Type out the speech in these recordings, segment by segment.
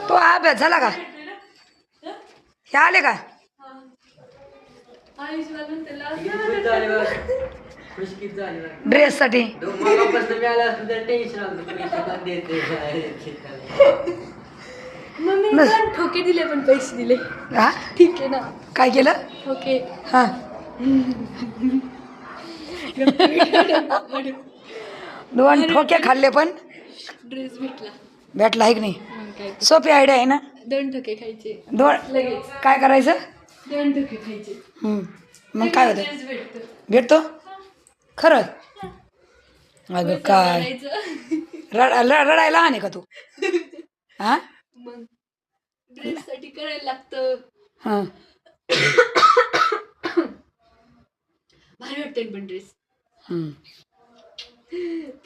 तो अभ्यास झाला का? हे आले का? ड्रेस साठी मम्मी ठोके दिले पण पैसे दिले. हा ठीक आहे ना. काय केलं? ठोके. हा दोन ठोके खाल्ले पण ड्रेस भेटला. भेटला आहे की नाही? मग काय ते. सोपी आयडिया आहे ना. 2 ठोके खायचे दोन लगेच. काय करायचं? 2 ठोके खायचे. मग काय होतं? ड्रेस भेटतो. भेटतो खरं? अगं काय करायचं. रडायला आणे का तू? हा मग ड्रेस साठी करायला लागतं. हा भारी वाटते पण ड्रेस. हम्म.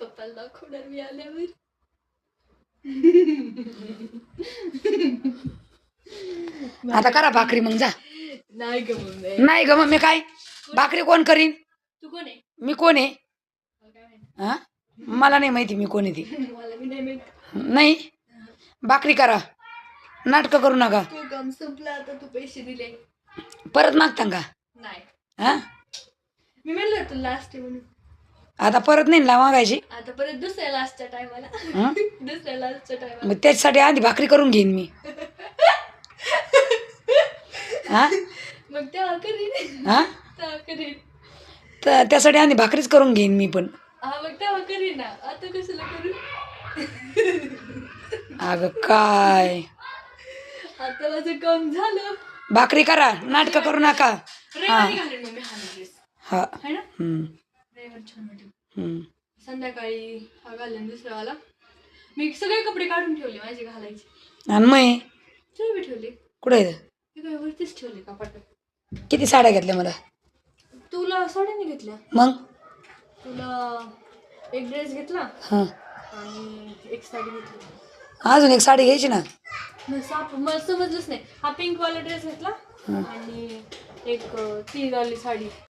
पप्पाला दाखवणार मी आल्यावर. आता करा भाकरी मग जा. नाही ग मम्मी. नाही ग मग मी काय भाकरी कोण करीन? तू कोण आहे? मी कोण आहे? मला काय माहिती. हा मला नाही माहिती मी कोण आहे ती. मला मी नाही माहित. नाही भाकरी करा नाटकं करू नका. तू काम संपलं आता तू पैसे दिले. परत मागता का? नाही हा मी म्हणलं होतं लास्ट म्हणून. आता परत नाही ना मागायची. आता परत दुसऱ्या लास्टच्या टायमाला. हं? दुसऱ्या लास्टच्या टायमाला. मग त्याच्यासाठी आधी भाकरी करून घेईन मी. हा मग तेव्हा करीन. हा तेव्हा करीन. तर त्यासाठी आधी भाकरीच करून घेईन मी पण. हा मग तेव्हा करीन ना. आता कशाला करू? अगं काय आता माझं काम झालं. भाकरी करा नाटकं करू नका. रविवारी घालेन मम्मी हा ड्रेस. हा है ना? हम्म, रविवारी छान वाटेल. हम्म. संध्याकाळी हा घालेन दुसरावाला. मी सगळे कपडे काढून ठेवले माझे घालायचे. आणि मग तुला बी ठेवले. कुठे ते काय वरतीच ठेवले कपाटात. किती साड्या घेतल्या मला? तुला साड्या नाही घेतल्या. मग तुला एक ड्रेस घेतला हां आणि एक साडी घेतली. अजून एक साडी घ्यायची ना. मला समजलंच नाही. हा पिंक वाला ड्रेस घेतला आणि एक ती वाली साडी